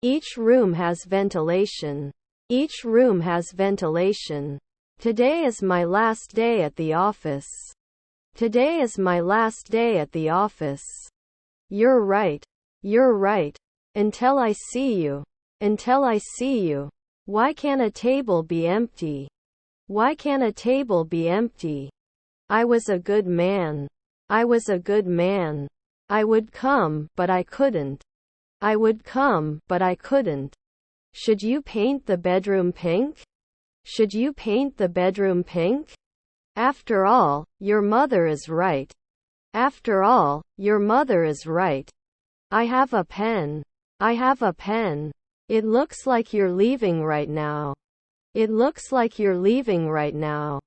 Each room has ventilation. Each room has ventilation. Today is my last day at the office. Today is my last day at the office. You're right. You're right. Until I see you. Until I see you. Why can't a table be empty? Why can't a table be empty? I was a good man. I was a good man. I would come, but I couldn't. I would come, but I couldn't. Should you paint the bedroom pink? Should you paint the bedroom pink? After all, your mother is right. After all, your mother is right. I have a pen. I have a pen. It looks like you're leaving right now. It looks like you're leaving right now.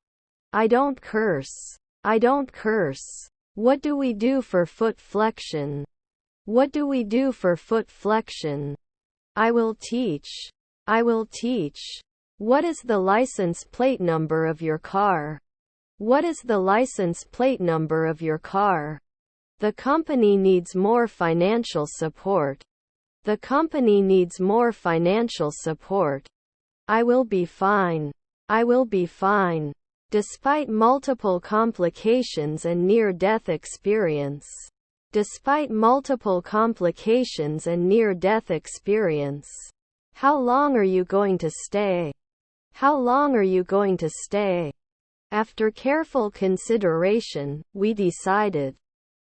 I don't curse. I don't curse. What do we do for foot flexion? What do we do for foot flexion? I will teach. I will teach. What is the license plate number of your car? What is the license plate number of your car? The company needs more financial support. The company needs more financial support. I will be fine. I will be fine. Despite multiple complications and near-death experience. Despite multiple complications and near-death experience. How long are you going to stay? How long are you going to stay? After careful consideration, we decided.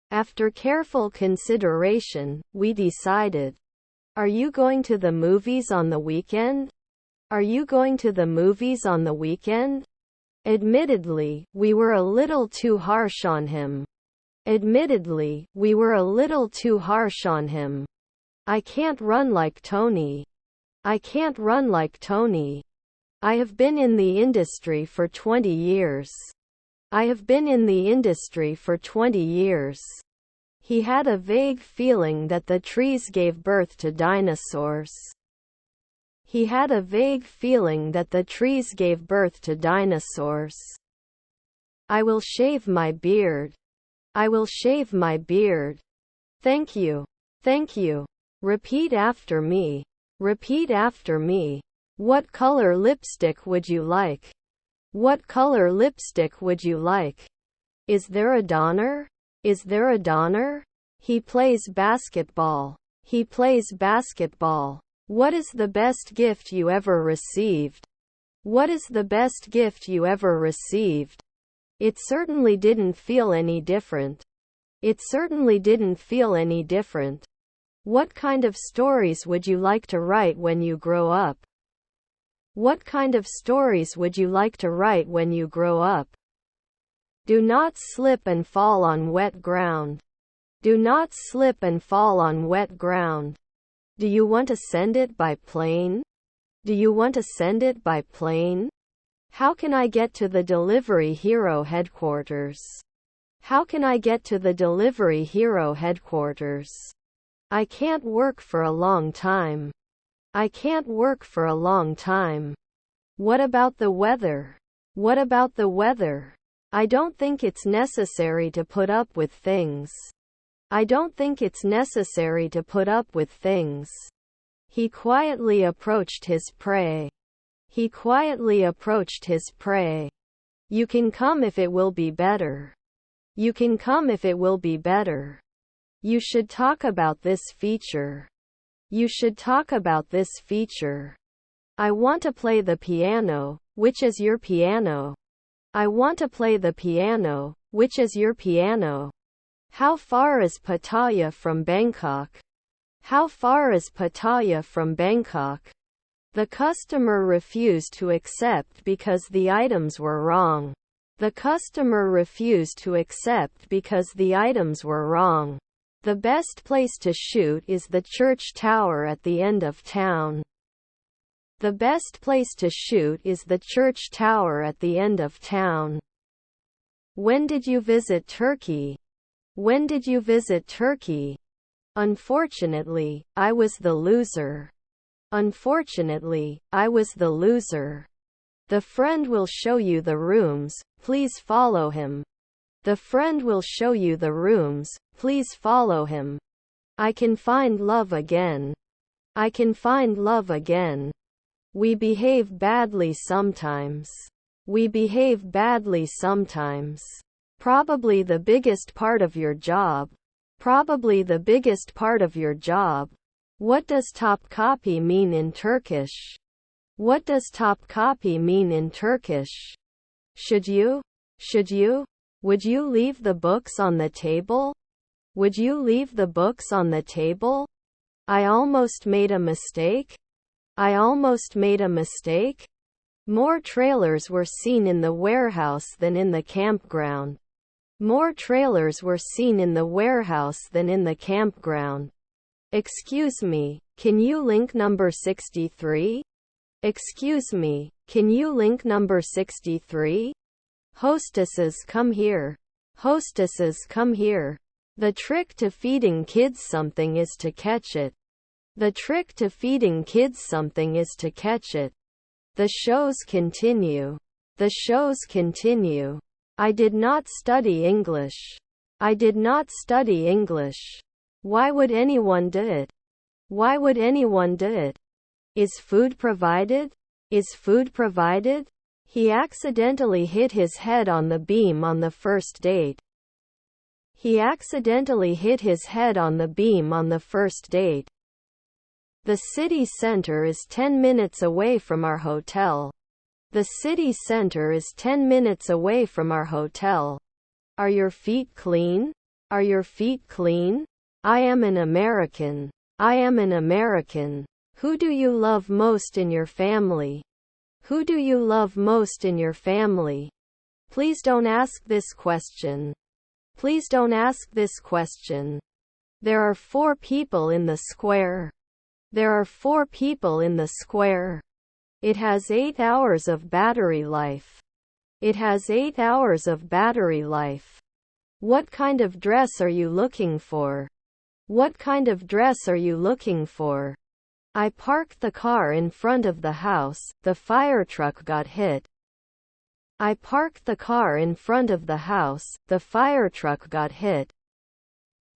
After careful consideration, we decided. Are you going to the movies on the weekend? Are you going to the movies on the weekend? Admittedly, we were a little too harsh on him. Admittedly, we were a little too harsh on him. I can't run like Tony. I can't run like Tony. I have been in the industry for 20 years. I have been in the industry for 20 years. He had a vague feeling that the trees gave birth to dinosaurs. He had a vague feeling that the trees gave birth to dinosaurs. I will shave my beard. I will shave my beard. Thank you. Thank you. Repeat after me. Repeat after me. What color lipstick would you like? What color lipstick would you like? Is there a Donner? Is there a Donner? He plays basketball. He plays basketball. What is the best gift you ever received? What is the best gift you ever received? It certainly didn't feel any different. It certainly didn't feel any different. What kind of stories would you like to write when you grow up? What kind of stories would you like to write when you grow up? Do not slip and fall on wet ground. Do not slip and fall on wet ground. Do you want to send it by plane? Do you want to send it by plane? How can I get to the Delivery Hero headquarters? How can I get to the Delivery Hero headquarters? I can't work for a long time. I can't work for a long time. What about the weather? What about the weather? I don't think it's necessary to put up with things. I don't think it's necessary to put up with things. He quietly approached his prey. He quietly approached his prey. You can come if it will be better. You can come if it will be better. You should talk about this feature. You should talk about this feature. I want to play the piano. Which is your piano? I want to play the piano. Which is your piano? How far is Pattaya from Bangkok? How far is Pattaya from Bangkok? The customer refused to accept because the items were wrong. The customer refused to accept because the items were wrong. The best place to shoot is the church tower at the end of town. The best place to shoot is the church tower at the end of town. When did you visit Turkey? When did you visit Turkey? Unfortunately, I was the loser. Unfortunately, I was the loser. The friend will show you the rooms, please follow him. The friend will show you the rooms, please follow him. I can find love again. I can find love again. We behave badly sometimes. We behave badly sometimes. Probably the biggest part of your job. Probably the biggest part of your job. What does Topkapi mean in Turkish? What does Topkapi mean in Turkish? Should you? Should you? Would you leave the books on the table? Would you leave the books on the table? I almost made a mistake. I almost made a mistake. More trailers were seen in the warehouse than in the campground. More trailers were seen in the warehouse than in the campground. Excuse me, can you link number 63? Excuse me, can you link number 63? Hostesses come here. Hostesses come here. The trick to feeding kids something is to catch it. The trick to feeding kids something is to catch it. The shows continue. The shows continue. I did not study English. I did not study English. Why would anyone do it? Why would anyone do it? Is food provided? Is food provided? He accidentally hit his head on the beam on the first date. He accidentally hit his head on the beam on the first date. The city center is 10 minutes away from our hotel. The city center is 10 minutes away from our hotel. Are your feet clean? Are your feet clean? I am an American. I am an American. Who do you love most in your family? Who do you love most in your family? Please don't ask this question. Please don't ask this question. There are 4 people in the square. There are 4 people in the square. It has 8 hours of battery life. It has 8 hours of battery life. What kind of dress are you looking for? What kind of dress are you looking for? I parked the car in front of the house. The fire truck got hit. I parked the car in front of the house. The fire truck got hit.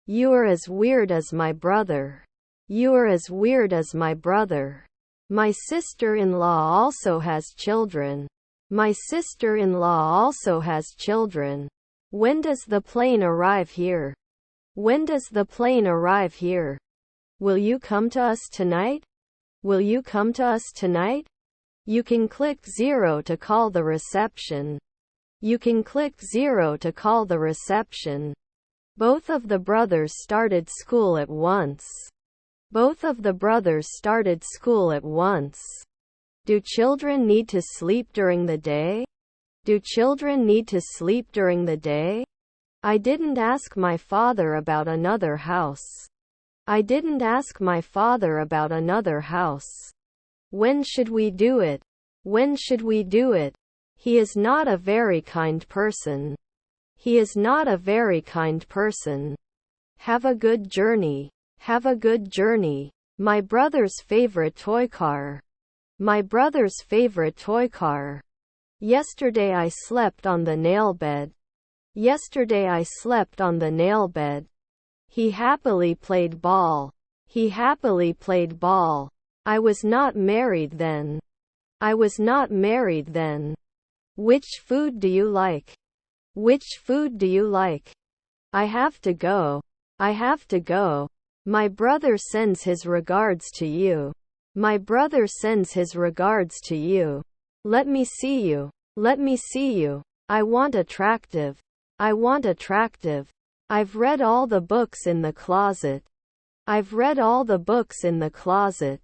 You are as weird as my brother. You are as weird as my brother. My sister-in-law also has children. My sister-in-law also has children. When does the plane arrive here? When does the plane arrive here? Will you come to us tonight? Will you come to us tonight? You can click 0 to call the reception. You can click 0 to call the reception. Both of the brothers started school at once. Both of the brothers started school at once. Do children need to sleep during the day? Do children need to sleep during the day? I didn't ask my father about another house. I didn't ask my father about another house. When should we do it? When should we do it? He is not a very kind person. He is not a very kind person. Have a good journey. Have a good journey. My brother's favorite toy car. My brother's favorite toy car. Yesterday I slept on the nail bed. Yesterday I slept on the nail bed. He happily played ball. He happily played ball. I was not married then. I was not married then. Which food do you like? Which food do you like? I have to go. I have to go. My brother sends his regards to you. My brother sends his regards to you. Let me see you. Let me see you. I want attractive. I want attractive. I've read all the books in the closet. I've read all the books in the closet.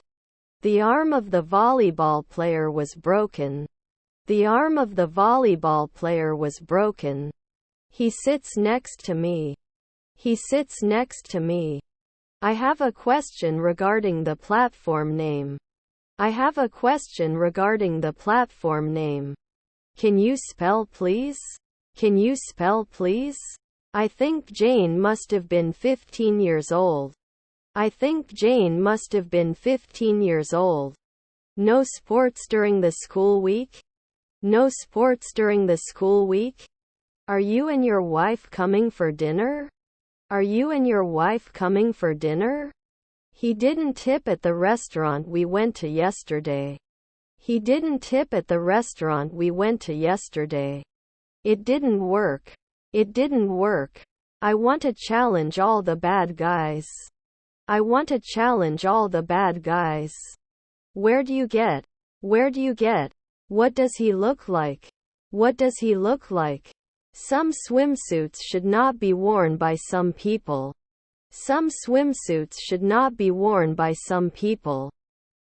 The arm of the volleyball player was broken. The arm of the volleyball player was broken. He sits next to me. He sits next to me. I have a question regarding the platform name. I have a question regarding the platform name. Can you spell please? Can you spell please? I think Jane must have been 15 years old. I think Jane must have been 15 years old. No sports during the school week? No sports during the school week? Are you and your wife coming for dinner? Are you and your wife coming for dinner? He didn't tip at the restaurant we went to yesterday. He didn't tip at the restaurant we went to yesterday. It didn't work. It didn't work. I want to challenge all the bad guys. I want to challenge all the bad guys. Where do you get? Where do you get? What does he look like? What does he look like? Some swimsuits should not be worn by some people. Some swimsuits should not be worn by some people.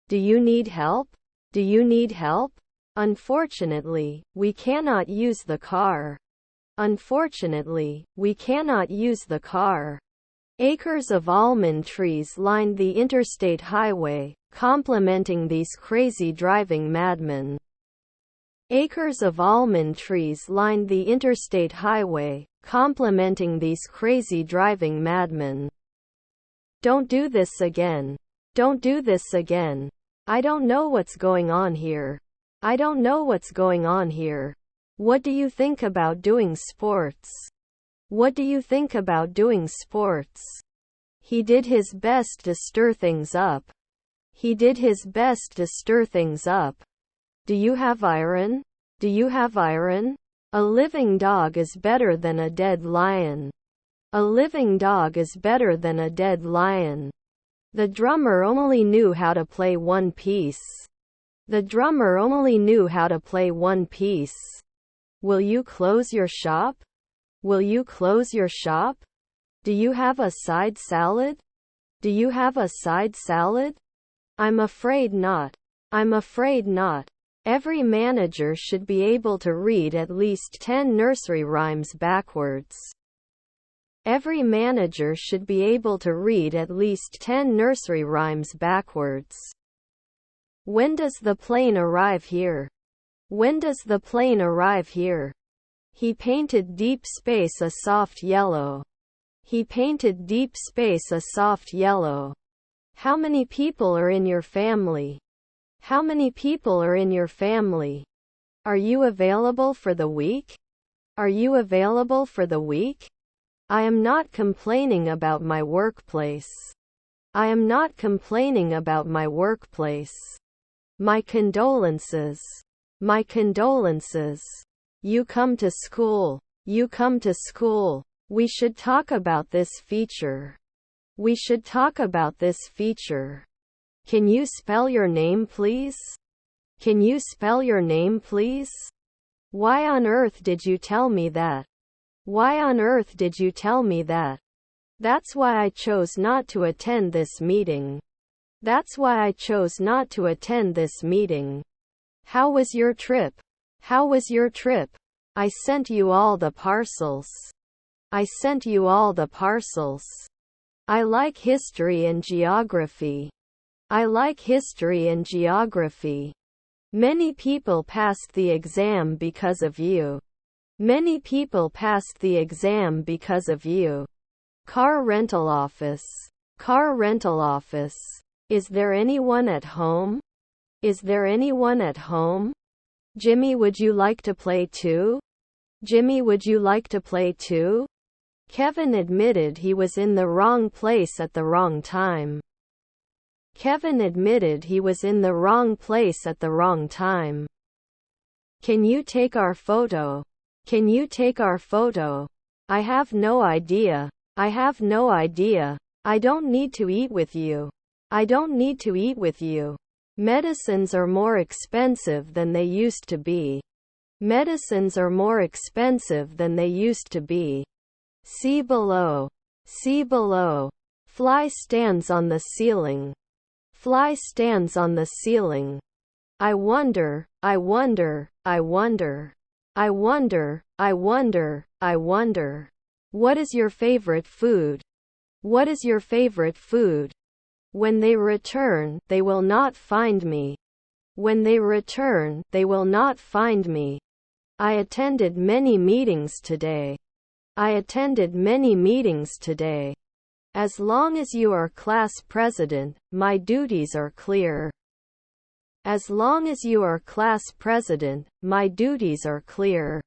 Do you need help? Do you need help? Unfortunately, we cannot use the car. Unfortunately, we cannot use the car. Acres of almond trees lined the interstate highway, complimenting these crazy driving madmen. Acres of almond trees lined the interstate highway, complimenting these crazy driving madmen. Don't do this again. Don't do this again. I don't know what's going on here. I don't know what's going on here. What do you think about doing sports? What do you think about doing sports? He did his best to stir things up. He did his best to stir things up. Do you have iron? Do you have iron? A living dog is better than a dead lion. A living dog is better than a dead lion. The drummer only knew how to play one piece. The drummer only knew how to play one piece. Will you close your shop? Will you close your shop? Do you have a side salad? Do you have a side salad? I'm afraid not. I'm afraid not. Every manager should be able to read at least 10 nursery rhymes backwards. Every manager should be able to read at least 10 nursery rhymes backwards. When does the plane arrive here? When does the plane arrive here? He painted deep space a soft yellow. He painted deep space a soft yellow. How many people are in your family? How many people are in your family? Are you available for the week? Are you available for the week? I am not complaining about my workplace. I am not complaining about my workplace. My condolences. My condolences. You come to school. You come to school. We should talk about this feature. We should talk about this feature. Can you spell your name, please? Can you spell your name, please? Why on earth did you tell me that? Why on earth did you tell me that? That's why I chose not to attend this meeting. That's why I chose not to attend this meeting. How was your trip? How was your trip? I sent you all the parcels. I sent you all the parcels. I like history and geography. I like history and geography. Many people passed the exam because of you. Many people passed the exam because of you. Car rental office. Car rental office. Is there anyone at home? Is there anyone at home? Jimmy, would you like to play too? Jimmy, would you like to play too? Kevin admitted he was in the wrong place at the wrong time. Kevin admitted he was in the wrong place at the wrong time. Can you take our photo? Can you take our photo? I have no idea. I have no idea. I don't need to eat with you. I don't need to eat with you. Medicines are more expensive than they used to be. Medicines are more expensive than they used to be. See below. See below. Fly stands on the ceiling. Fly stands on the ceiling. I wonder, I wonder, I wonder. I wonder, I wonder, I wonder. What is your favorite food? What is your favorite food? When they return, they will not find me. When they return, they will not find me. I attended many meetings today. I attended many meetings today. As long as you are class president, my duties are clear. As long as you are class president, my duties are clear.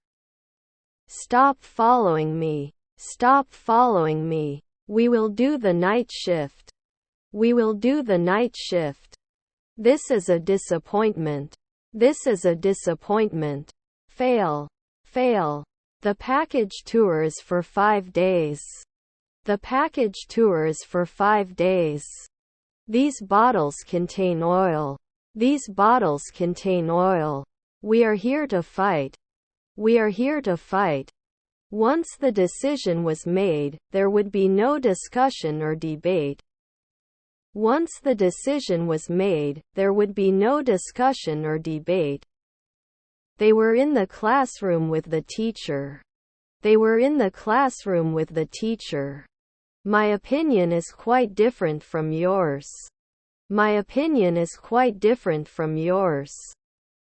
Stop following me. Stop following me. We will do the night shift. We will do the night shift. This is a disappointment. This is a disappointment. Fail. Fail. The package tour is for 5 days. The package tour is for 5 days. These bottles contain oil. These bottles contain oil. We are here to fight. We are here to fight. Once the decision was made, there would be no discussion or debate. Once the decision was made, there would be no discussion or debate. They were in the classroom with the teacher. They were in the classroom with the teacher. My opinion is quite different from yours. My opinion is quite different from yours.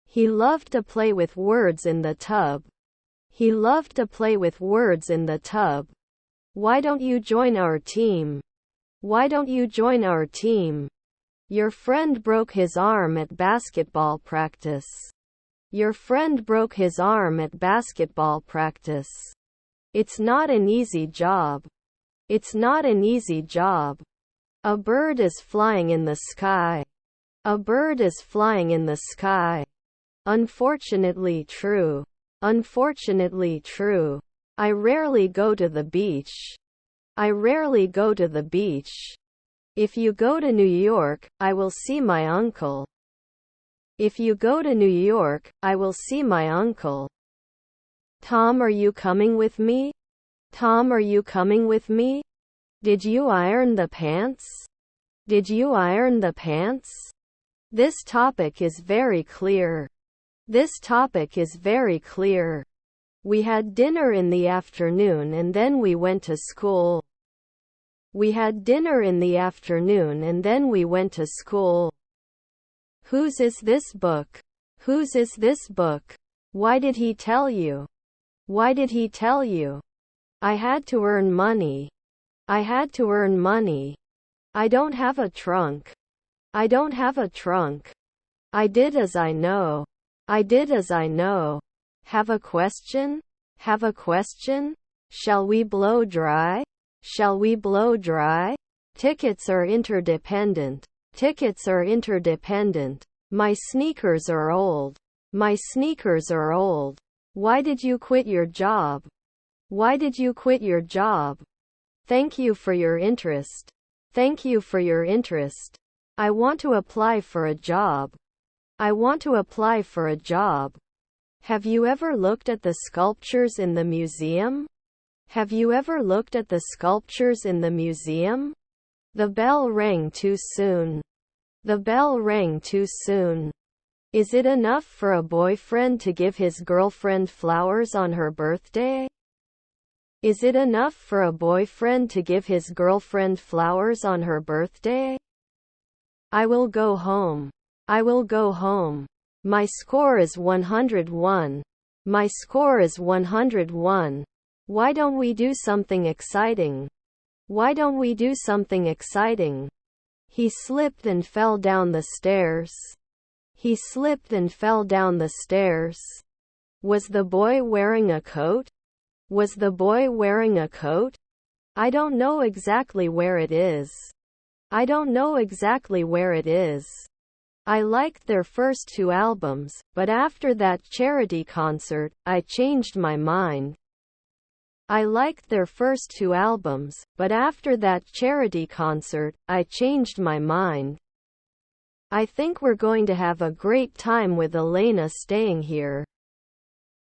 He loved to play with words in the tub. He loved to play with words in the tub. Why don't you join our team? Why don't you join our team? Your friend broke his arm at basketball practice. Your friend broke his arm at basketball practice. It's not an easy job. It's not an easy job. A bird is flying in the sky. A bird is flying in the sky. Unfortunately true. Unfortunately true. I rarely go to the beach. I rarely go to the beach. If you go to New York, I will see my uncle. If you go to New York, I will see my uncle. Tom, are you coming with me? Tom, are you coming with me? Did you iron the pants? Did you iron the pants? This topic is very clear. This topic is very clear. We had dinner in the afternoon and then we went to school. We had dinner in the afternoon and then we went to school. Whose is this book? Whose is this book? Why did he tell you? Why did he tell you? I had to earn money. I had to earn money. I don't have a trunk. I don't have a trunk. I did as I know. I did as I know. Have a question? Have a question? Shall we blow dry? Shall we blow dry? Tickets are interdependent. Tickets are interdependent. My sneakers are old. My sneakers are old. Why did you quit your job? Why did you quit your job? Thank you for your interest. Thank you for your interest. I want to apply for a job. I want to apply for a job. Have you ever looked at the sculptures in the museum? Have you ever looked at the sculptures in the museum? The bell rang too soon. The bell rang too soon. Is it enough for a boyfriend to give his girlfriend flowers on her birthday? Is it enough for a boyfriend to give his girlfriend flowers on her birthday? I will go home. I will go home. My score is 101. My score is 101. Why don't we do something exciting? Why don't we do something exciting? He slipped and fell down the stairs. He slipped and fell down the stairs. Was the boy wearing a coat? Was the boy wearing a coat? I don't know exactly where it is. I don't know exactly where it is. I liked their first 2 albums, but after that charity concert, I changed my mind. I liked their first 2 albums, but after that charity concert, I changed my mind. I think we're going to have a great time with Elena staying here.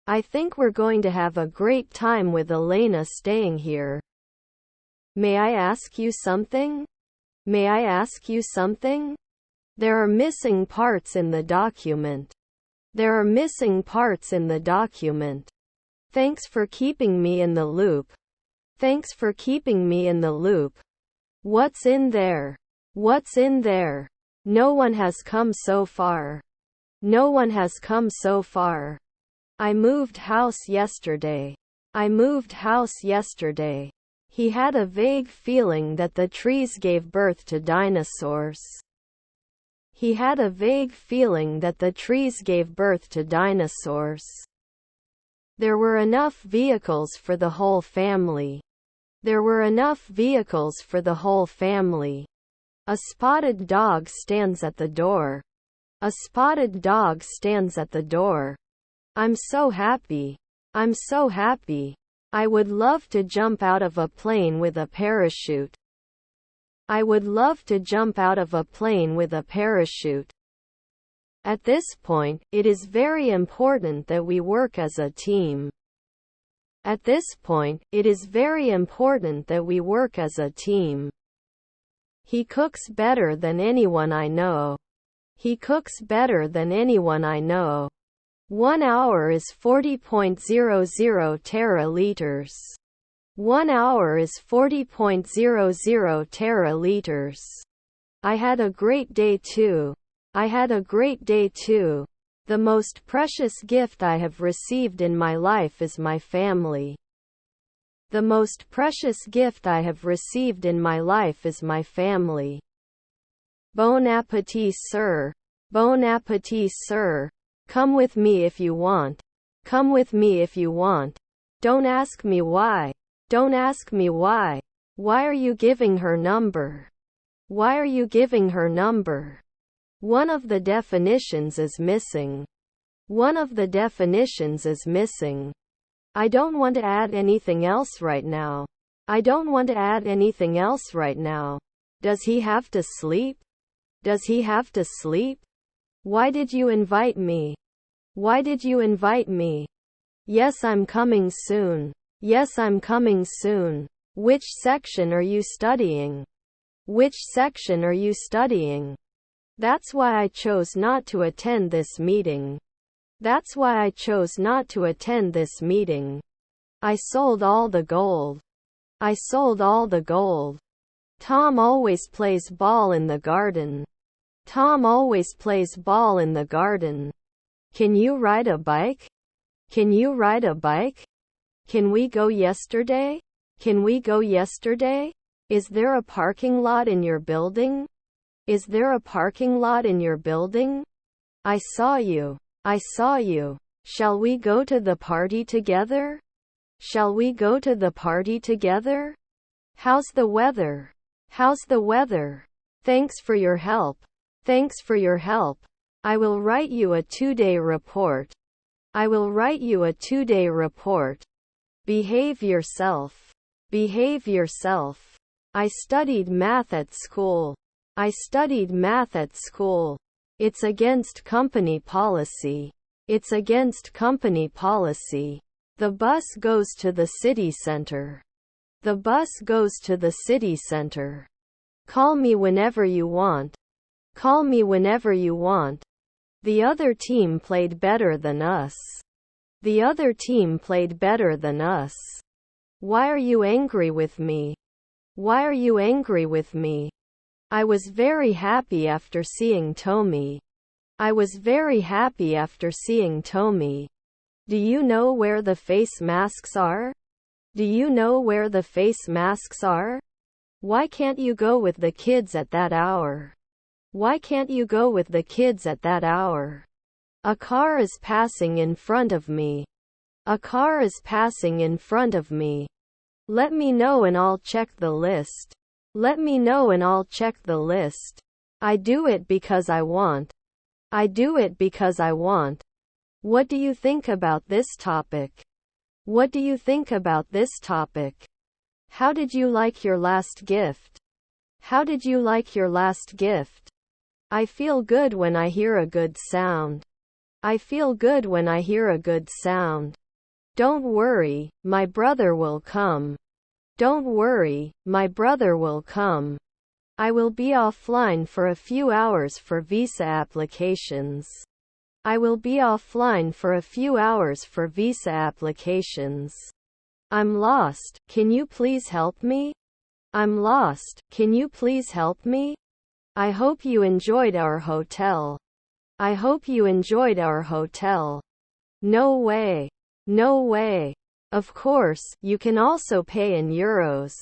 I think we're going to have a great time with Elena staying here. May I ask you something? May I ask you something? There are missing parts in the document. There are missing parts in the document. Thanks for keeping me in the loop. Thanks for keeping me in the loop. What's in there? What's in there? No one has come so far. No one has come so far. I moved house yesterday. I moved house yesterday. He had a vague feeling that the trees gave birth to dinosaurs. He had a vague feeling that the trees gave birth to dinosaurs. There were enough vehicles for the whole family. There were enough vehicles for the whole family. A spotted dog stands at the door. A spotted dog stands at the door. I'm so happy. I'm so happy. I would love to jump out of a plane with a parachute. I would love to jump out of a plane with a parachute. At this point, it is very important that we work as a team. At this point, it is very important that we work as a team. He cooks better than anyone I know. He cooks better than anyone I know. 1 hour is 40.00 teraliters. 1 hour is 40.00 teraliters. I had a great day too. I had a great day too. The most precious gift I have received in my life is my family. The most precious gift I have received in my life is my family. Bon appétit, sir. Bon appétit, sir. Come with me if you want. Come with me if you want. Don't ask me why. Don't ask me why. Why are you giving her number? Why are you giving her number? One of the definitions is missing. One of the definitions is missing. I don't want to add anything else right now. I don't want to add anything else right now. Does he have to sleep? Does he have to sleep? Why did you invite me? Why did you invite me? Yes, I'm coming soon. Yes, I'm coming soon. Which section are you studying? Which section are you studying? That's why I chose not to attend this meeting. That's why I chose not to attend this meeting. I sold all the gold. I sold all the gold. Tom always plays ball in the garden. Tom always plays ball in the garden. Can you ride a bike? Can you ride a bike? Can we go yesterday? Can we go yesterday? Is there a parking lot in your building? Is there a parking lot in your building? I saw you. I saw you. Shall we go to the party together? Shall we go to the party together? How's the weather? How's the weather? Thanks for your help. Thanks for your help. I will write you a 2-day report. I will write you a 2-day report. Behave yourself. Behave yourself. I studied math at school. I studied math at school. It's against company policy. It's against company policy. The bus goes to the city center. The bus goes to the city center. Call me whenever you want. Call me whenever you want. The other team played better than us. The other team played better than us. Why are you angry with me? Why are you angry with me? I was very happy after seeing Tommy. I was very happy after seeing Tommy. Do you know where the face masks are? Do you know where the face masks are? Why can't you go with the kids at that hour? Why can't you go with the kids at that hour? A car is passing in front of me. A car is passing in front of me. Let me know and I'll check the list. Let me know and I'll check the list. I do it because I want. I do it because I want. What do you think about this topic? What do you think about this topic? How did you like your last gift? How did you like your last gift? I feel good when I hear a good sound. I feel good when I hear a good sound. Don't worry, my brother will come. Don't worry, my brother will come. I will be offline for a few hours for visa applications. I will be offline for a few hours for visa applications. I'm lost, can you please help me? I'm lost, can you please help me? I hope you enjoyed our hotel. I hope you enjoyed our hotel. No way. No way. Of course, you can also pay in euros.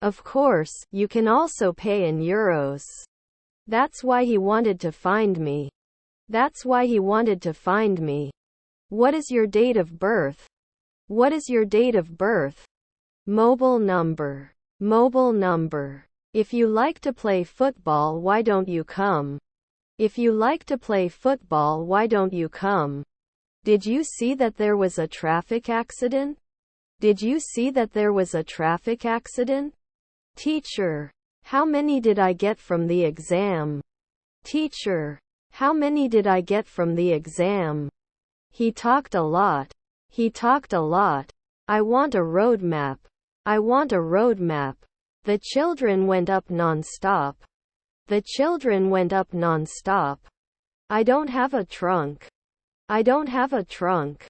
Of course, you can also pay in euros. That's why he wanted to find me. That's why he wanted to find me. What is your date of birth? What is your date of birth? Mobile number. Mobile number. If you like to play football, why don't you come? If you like to play football, why don't you come? Did you see that there was a traffic accident? Did you see that there was a traffic accident? Teacher, how many did I get from the exam? Teacher, how many did I get from the exam? He talked a lot. He talked a lot. I want a roadmap. I want a roadmap. The children went up non-stop. The children went up non-stop. I don't have a trunk. I don't have a trunk.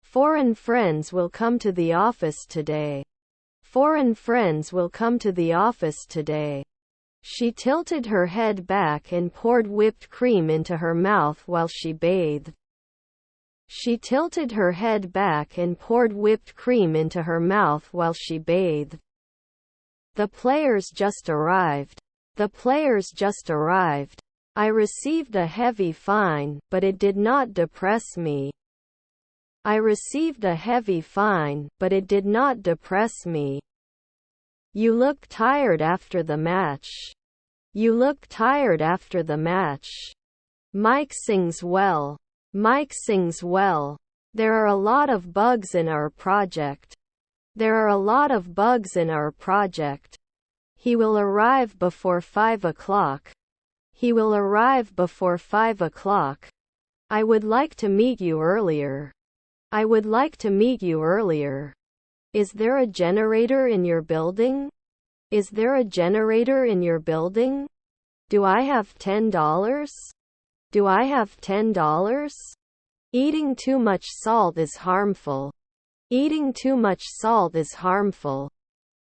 Foreign friends will come to the office today. Foreign friends will come to the office today. She tilted her head back and poured whipped cream into her mouth while she bathed. She tilted her head back and poured whipped cream into her mouth while she bathed. The players just arrived. The players just arrived. I received a heavy fine, but it did not depress me. I received a heavy fine, but it did not depress me. You look tired after the match. You look tired after the match. Mike sings well. Mike sings well. There are a lot of bugs in our project. There are a lot of bugs in our project. He will arrive before 5 o'clock. He will arrive before 5 o'clock. I would like to meet you earlier. I would like to meet you earlier. Is there a generator in your building? Is there a generator in your building? Do I have $10? Do I have $10? Eating too much salt is harmful. Eating too much salt is harmful.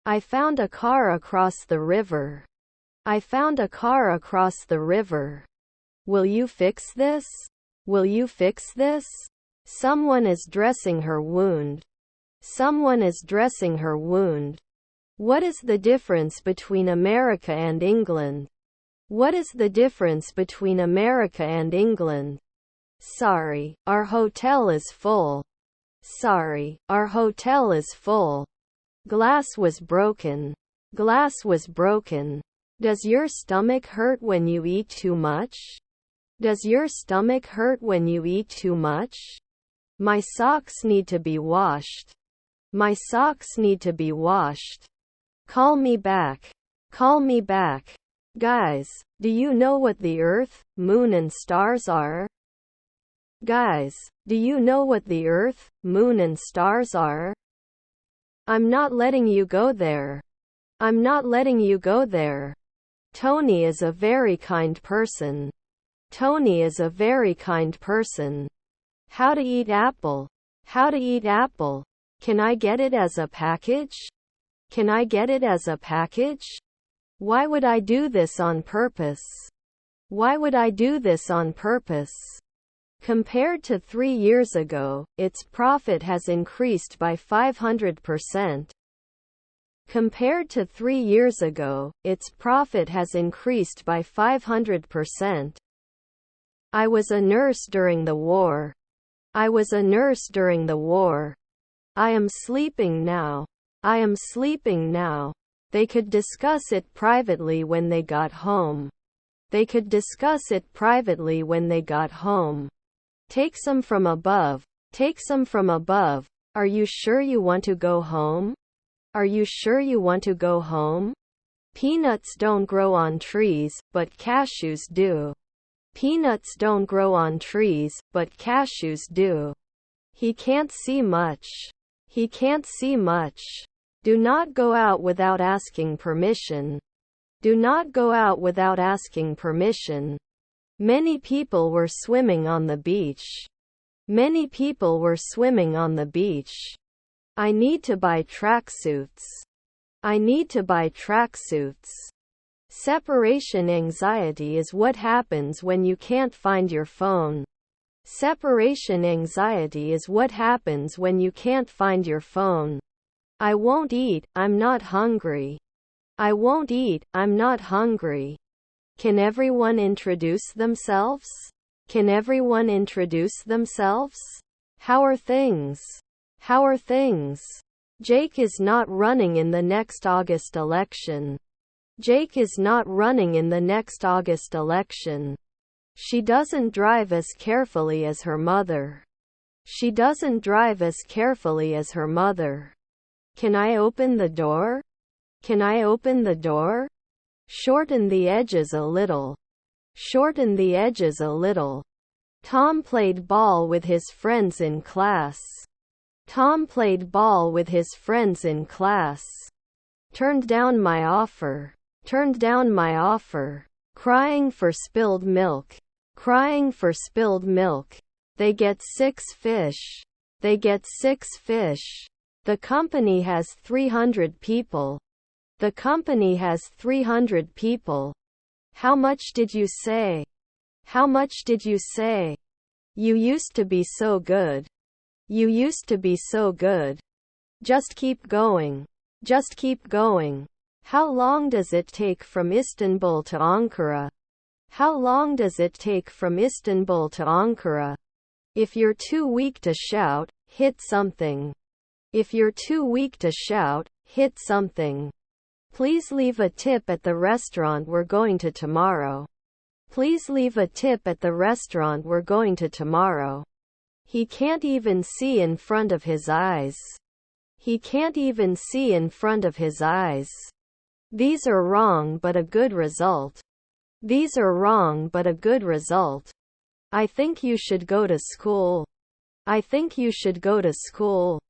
I found a car across the river. I found a car across the river. Will you fix this? Will you fix this? Someone is dressing her wound. Someone is dressing her wound. What is the difference between America and England? What is the difference between America and England? Sorry, our hotel is full. Sorry, our hotel is full. Glass was broken. Glass was broken. Does your stomach hurt when you eat too much? Does your stomach hurt when you eat too much? My socks need to be washed. My socks need to be washed. Call me back. Call me back. Guys, do you know what the Earth, Moon and stars are? Guys, do you know what the Earth, Moon and stars are? I'm not letting you go there. I'm not letting you go there. Tony is a very kind person. Tony is a very kind person. How to eat apple. How to eat apple. Can I get it as a package? Can I get it as a package? Why would I do this on purpose? Why would I do this on purpose? Compared to 3 years ago, its profit has increased by 500%. Compared to 3 years ago, its profit has increased by 500%. I was a nurse during the war. I was a nurse during the war. I am sleeping now. I am sleeping now. They could discuss it privately when they got home. They could discuss it privately when they got home. Take some from above. Take some from above. Are you sure you want to go home? Are you sure you want to go home? Peanuts don't grow on trees, but cashews do. Peanuts don't grow on trees, but cashews do. He can't see much. He can't see much. Do not go out without asking permission. Do not go out without asking permission. Many people were swimming on the beach. Many people were swimming on the beach. I need to buy tracksuits. I need to buy tracksuits. Separation anxiety is what happens when you can't find your phone. Separation anxiety is what happens when you can't find your phone. I won't eat, I'm not hungry. I won't eat, I'm not hungry. Can everyone introduce themselves? Can everyone introduce themselves? How are things? How are things? Jake is not running in the next August election. Jake is not running in the next August election. She doesn't drive as carefully as her mother. She doesn't drive as carefully as her mother. Can I open the door? Can I open the door? Shorten the edges a little. Shorten the edges a little. Tom played ball with his friends in class. Tom played ball with his friends in class. Turned down my offer. Turned down my offer. Crying for spilled milk. Crying for spilled milk. They get 6 fish. They get 6 fish. The company has 300 people. The company has 300 people. How much did you say? How much did you say? You used to be so good. You used to be so good. Just keep going. Just keep going. How long does it take from Istanbul to Ankara? How long does it take from Istanbul to Ankara? If you're too weak to shout, hit something. If you're too weak to shout, hit something. Please leave a tip at the restaurant we're going to tomorrow. Please leave a tip at the restaurant we're going to tomorrow. He can't even see in front of his eyes. He can't even see in front of his eyes. These are wrong but a good result. These are wrong but a good result. I think you should go to school. I think you should go to school.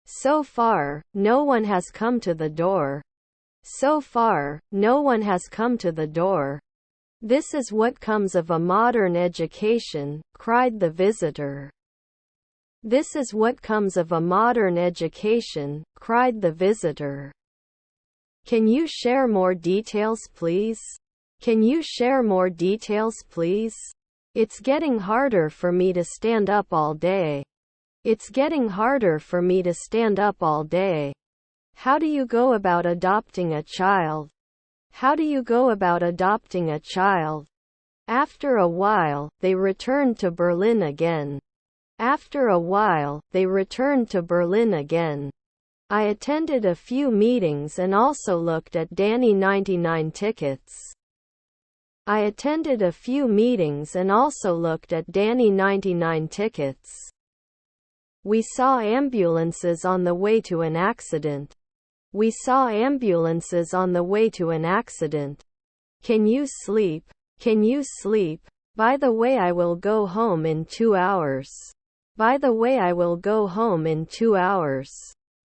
So far, no one has come to the door. So far, no one has come to the door. This is what comes of a modern education, cried the visitor. This is what comes of a modern education, cried the visitor. Can you share more details, please? Can you share more details, please? It's getting harder for me to stand up all day. It's getting harder for me to stand up all day. How do you go about adopting a child? How do you go about adopting a child? After a while, they returned to Berlin again. After a while, they returned to Berlin again. I attended a few meetings and also looked at Danny 99 tickets. I attended a few meetings and also looked at Danny 99 tickets. We saw ambulances on the way to an accident. We saw ambulances on the way to an accident. Can you sleep? Can you sleep? By the way, I will go home in 2 hours. By the way, I will go home in 2 hours.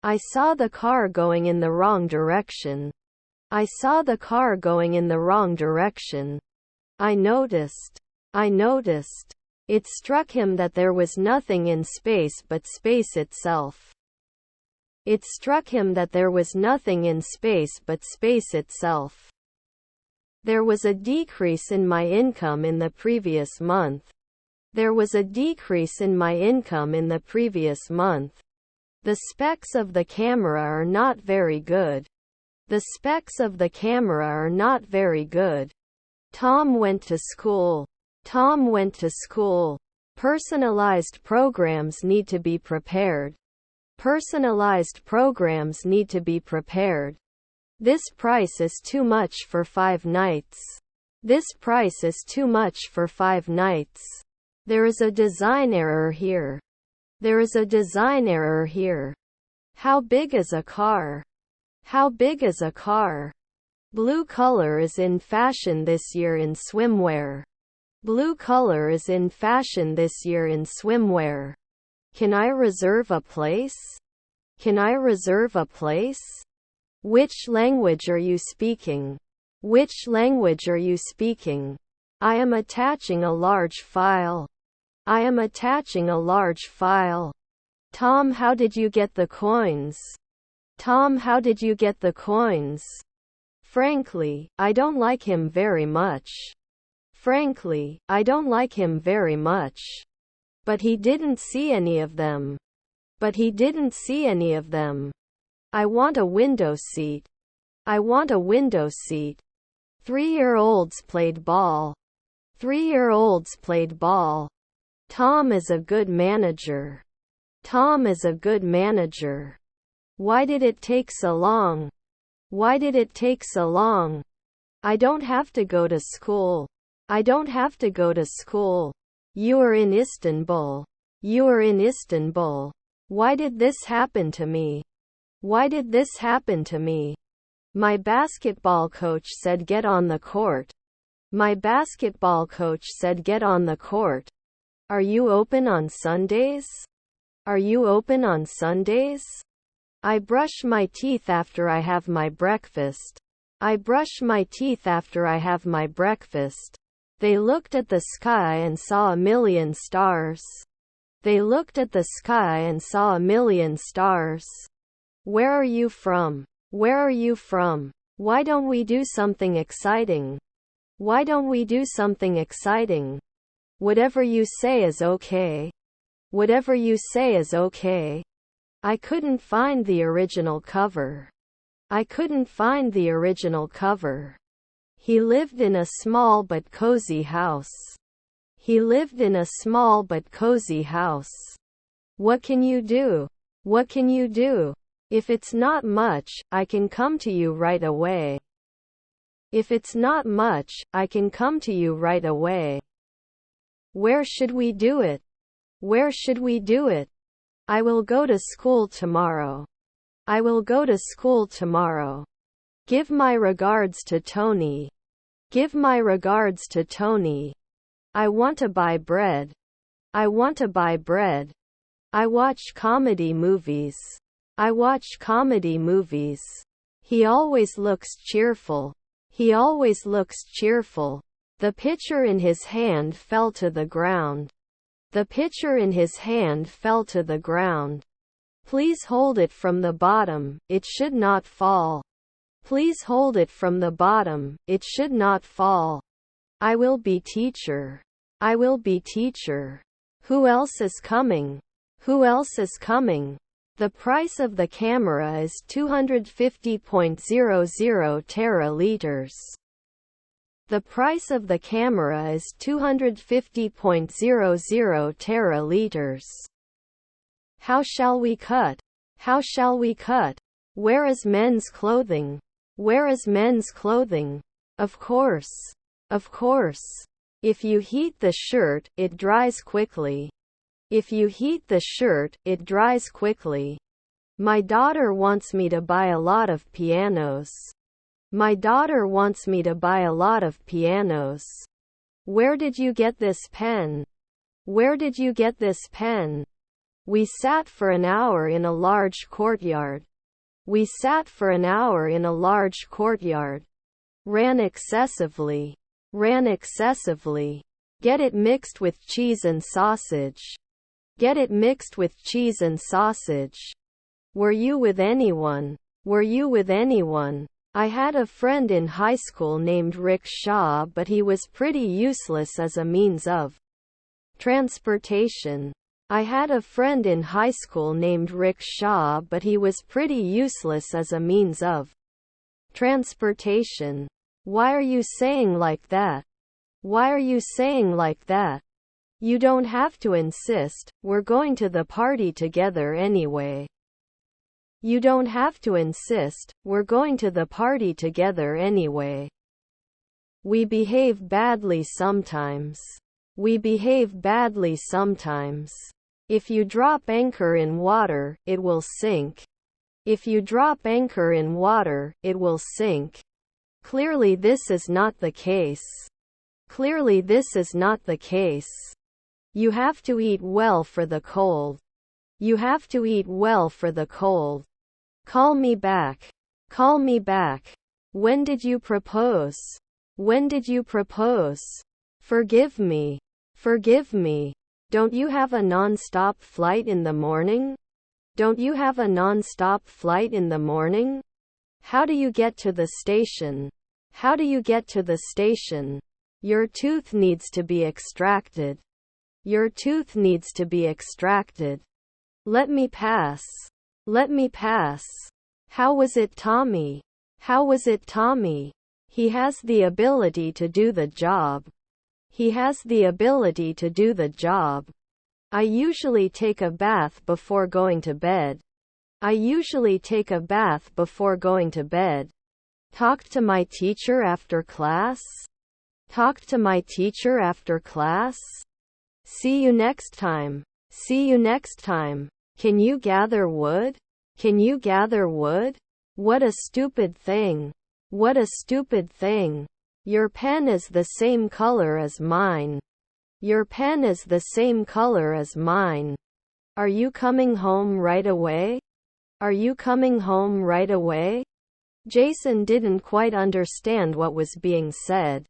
I saw the car going in the wrong direction. I saw the car going in the wrong direction. I noticed. I noticed. It struck him that there was nothing in space but space itself. It struck him that there was nothing in space but space itself. There was a decrease in my income in the previous month. There was a decrease in my income in the previous month. The specs of the camera are not very good. The specs of the camera are not very good. Tom went to school. Tom went to school. Personalized programs need to be prepared. Personalized programs need to be prepared. This price is too much for 5 nights. This price is too much for 5 nights. There is a design error here. There is a design error here. How big is a car? How big is a car? Blue color is in fashion this year in swimwear. Blue color is in fashion this year in swimwear. Can I reserve a place? Can I reserve a place? Which language are you speaking? Which language are you speaking? I am attaching a large file. I am attaching a large file. Tom, how did you get the coins? Tom, how did you get the coins? Frankly, I don't like him very much. Frankly, I don't like him very much. But he didn't see any of them. But he didn't see any of them. I want a window seat. I want a window seat. 3-year-olds played ball. 3-year-olds played ball. Tom is a good manager. Tom is a good manager. Why did it take so long? Why did it take so long? I don't have to go to school. I don't have to go to school. You are in Istanbul. You are in Istanbul. Why did this happen to me? Why did this happen to me? My basketball coach said get on the court. My basketball coach said get on the court. Are you open on Sundays? Are you open on Sundays? I brush my teeth after I have my breakfast. I brush my teeth after I have my breakfast. They looked at the sky and saw a million stars. They looked at the sky and saw a million stars. Where are you from? Where are you from? Why don't we do something exciting? Why don't we do something exciting? Whatever you say is okay. Whatever you say is okay. I couldn't find the original cover. I couldn't find the original cover. He lived in a small but cozy house. He lived in a small but cozy house. What can you do? What can you do? If it's not much, I can come to you right away. If it's not much, I can come to you right away. Where should we do it? Where should we do it? I will go to school tomorrow. I will go to school tomorrow. Give my regards to Tony. Give my regards to Tony. I want to buy bread. I want to buy bread. I watch comedy movies. I watch comedy movies. He always looks cheerful. He always looks cheerful. The pitcher in his hand fell to the ground. The pitcher in his hand fell to the ground. Please hold it from the bottom, it should not fall. Please hold it from the bottom, it should not fall. I will be teacher. I will be teacher. Who else is coming? Who else is coming? The price of the camera is 250.00 teraliters. The price of the camera is 250.00 teraliters. How shall we cut? How shall we cut? Where is men's clothing? Where is men's clothing? Of course. Of course. If you heat the shirt, it dries quickly. If you heat the shirt, it dries quickly. My daughter wants me to buy a lot of pianos. My daughter wants me to buy a lot of pianos. Where did you get this pen? Where did you get this pen? We sat for an hour in a large courtyard. We sat for an hour in a large courtyard. Ran excessively. Ran excessively. Get it mixed with cheese and sausage. Get it mixed with cheese and sausage. Were you with anyone? Were you with anyone? I had a friend in high school named Rick Shaw, but he was pretty useless as a means of transportation. I had a friend in high school named Rick Shaw, but he was pretty useless as a means of transportation. Why are you saying like that? Why are you saying like that? You don't have to insist, we're going to the party together anyway. You don't have to insist, we're going to the party together anyway. We behave badly sometimes. We behave badly sometimes. If you drop anchor in water, it will sink. If you drop anchor in water, it will sink. Clearly this is not the case. Clearly this is not the case. You have to eat well for the cold. You have to eat well for the cold. Call me back. Call me back. When did you propose? When did you propose? Forgive me. Forgive me. Don't you have a non-stop flight in the morning? Don't you have a non-stop flight in the morning? How do you get to the station? How do you get to the station? Your tooth needs to be extracted. Your tooth needs to be extracted. Let me pass. Let me pass. How was it, Tommy? How was it, Tommy? He has the ability to do the job. He has the ability to do the job. I usually take a bath before going to bed. I usually take a bath before going to bed. Talked to my teacher after class? Talked to my teacher after class? See you next time. See you next time. Can you gather wood? Can you gather wood? What a stupid thing. What a stupid thing. Your pen is the same color as mine. Your pen is the same color as mine. Are you coming home right away? Are you coming home right away? Jason didn't quite understand what was being said.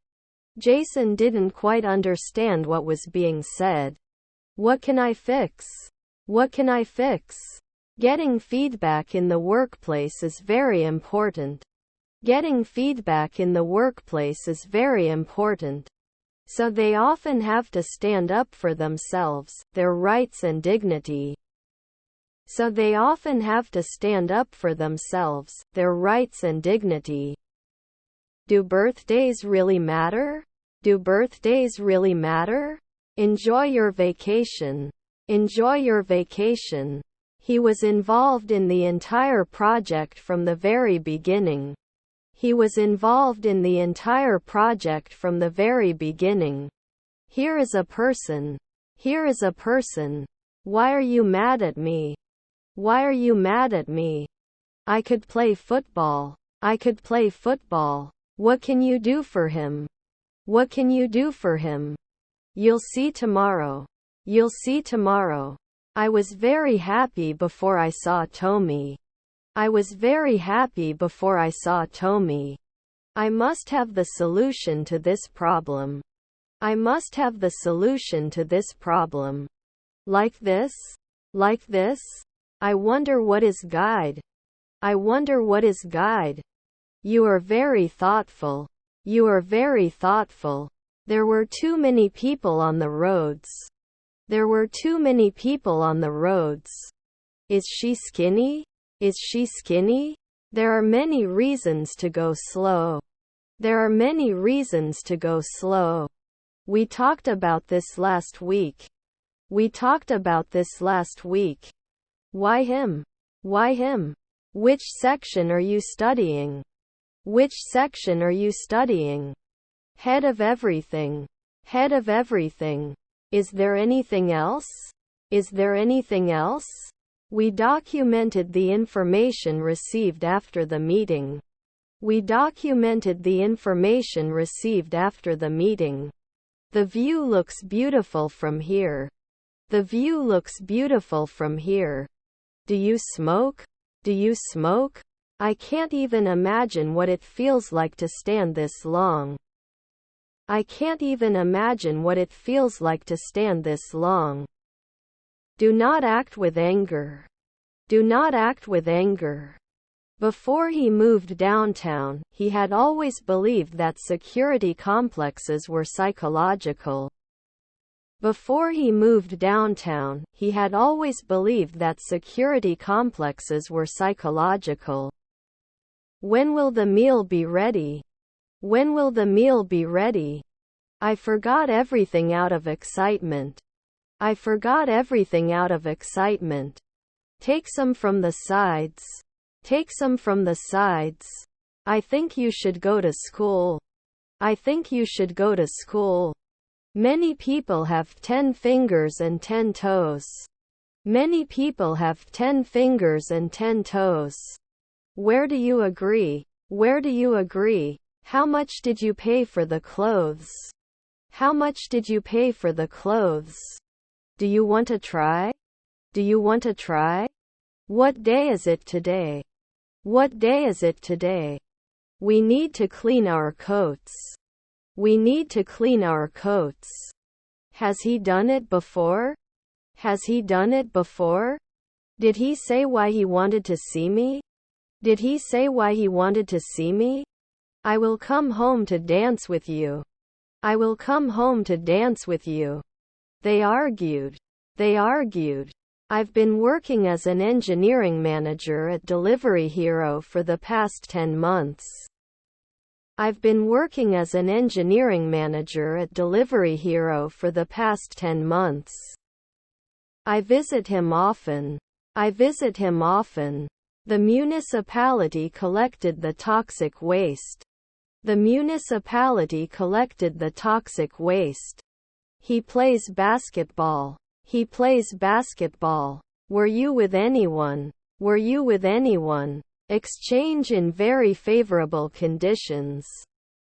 Jason didn't quite understand what was being said. What can I fix? What can I fix? Getting feedback in the workplace is very important. Getting feedback in the workplace is very important. So they often have to stand up for themselves, their rights and dignity. So they often have to stand up for themselves, their rights and dignity. Do birthdays really matter? Do birthdays really matter? Enjoy your vacation. Enjoy your vacation. He was involved in the entire project from the very beginning. He was involved in the entire project from the very beginning. Here is a person. Here is a person. Why are you mad at me? Why are you mad at me? I could play football. I could play football. What can you do for him? What can you do for him? You'll see tomorrow. You'll see tomorrow. I was very happy before I saw Tommy. I was very happy before I saw Tommy. I must have the solution to this problem. I must have the solution to this problem. Like this? Like this? I wonder what is guide. I wonder what is guide. You are very thoughtful. You are very thoughtful. There were too many people on the roads. There were too many people on the roads. Is she skinny? Is she skinny? There are many reasons to go slow. There are many reasons to go slow. We talked about this last week. We talked about this last week. Why him? Why him? Which section are you studying? Which section are you studying? Head of everything. Head of everything. Is there anything else? Is there anything else? We documented the information received after the meeting. We documented the information received after the meeting. The view looks beautiful from here. The view looks beautiful from here. Do you smoke? Do you smoke? I can't even imagine what it feels like to stand this long. I can't even imagine what it feels like to stand this long. Do not act with anger. Do not act with anger. Before he moved downtown, he had always believed that security complexes were psychological. Before he moved downtown, he had always believed that security complexes were psychological. When will the meal be ready? When will the meal be ready? I forgot everything out of excitement. I forgot everything out of excitement. Take some from the sides. Take some from the sides. I think you should go to school. I think you should go to school. Many people have 10 fingers and 10 toes. Many people have 10 fingers and 10 toes. Where do you agree? Where do you agree? How much did you pay for the clothes? How much did you pay for the clothes? Do you want to try? Do you want to try? What day is it today? What day is it today? We need to clean our coats. We need to clean our coats. Has he done it before? Has he done it before? Did he say why he wanted to see me? Did he say why he wanted to see me? I will come home to dance with you. I will come home to dance with you. They argued. They argued. I've been working as an engineering manager at Delivery Hero for the past 10 months. I've been working as an engineering manager at Delivery Hero for the past 10 months. I visit him often. I visit him often. The municipality collected the toxic waste. The municipality collected the toxic waste. He plays basketball. He plays basketball. Were you with anyone? Were you with anyone? Exchange in very favorable conditions.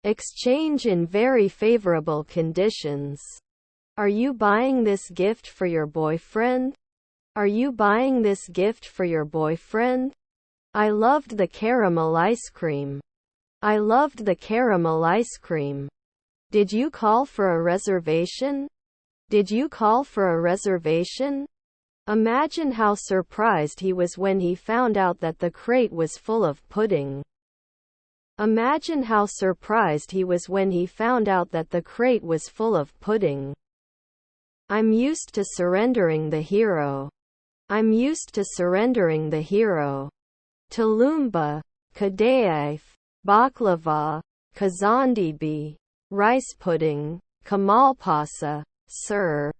Exchange in very favorable conditions. Are you buying this gift for your boyfriend? Are you buying this gift for your boyfriend? I loved the caramel ice cream. I loved the caramel ice cream. Did you call for a reservation? Did you call for a reservation? Imagine how surprised he was when he found out that the crate was full of pudding. Imagine how surprised he was when he found out that the crate was full of pudding. I'm used to surrendering the hero. I'm used to surrendering the hero. Tulumba, kadayif, baklava, kazandibi, rice pudding, kamalpasa, sir.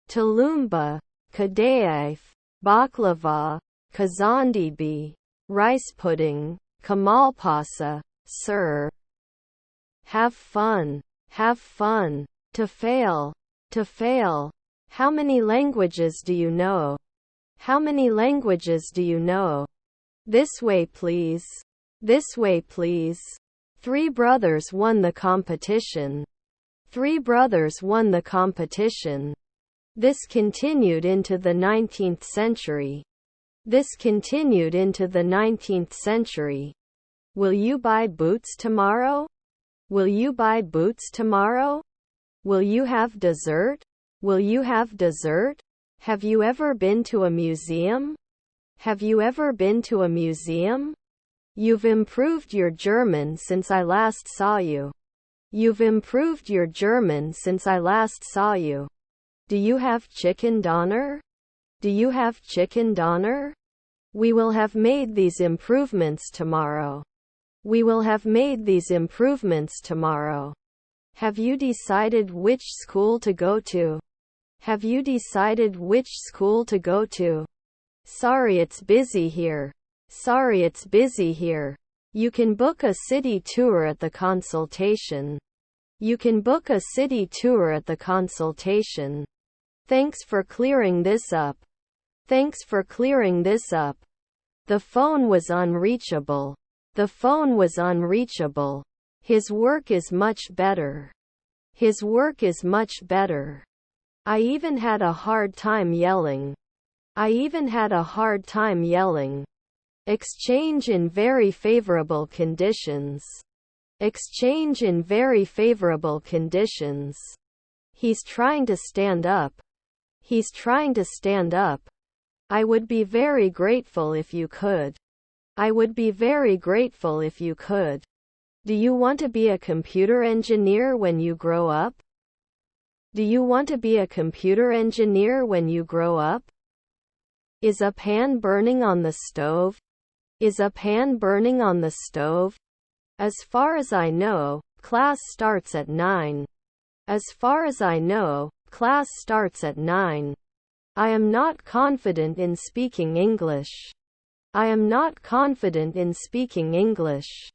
Tulumba, kadayif, baklava, kazandibi, rice pudding, kamalpasa, sir. Have fun. Have fun. To fail. To fail. How many languages do you know? How many languages do you know? This way please. This way please. 3 brothers won the competition. 3 brothers won the competition. This continued into the 19th century. This continued into the 19th century. Will you buy boots tomorrow? Will you buy boots tomorrow? Will you have dessert? Will you have dessert? Have you ever been to a museum? Have you ever been to a museum? You've improved your German since I last saw you. You've improved your German since I last saw you. Do you have chicken Donner? Do you have chicken Donner? We will have made these improvements tomorrow. We will have made these improvements tomorrow. Have you decided which school to go to? Have you decided which school to go to? Sorry it's busy here. Sorry it's busy here. You can book a city tour at the consultation. You can book a city tour at the consultation. Thanks for clearing this up. Thanks for clearing this up. The phone was unreachable. The phone was unreachable. His work is much better. His work is much better. I even had a hard time yelling. I even had a hard time yelling. Exchange in very favorable conditions. Exchange in very favorable conditions. He's trying to stand up. He's trying to stand up. I would be very grateful if you could. I would be very grateful if you could. Do you want to be a computer engineer when you grow up? Do you want to be a computer engineer when you grow up? Is a pan burning on the stove? Is a pan burning on the stove? As far as I know, class starts at 9. As far as I know, class starts at 9. I am not confident in speaking English. I am not confident in speaking English.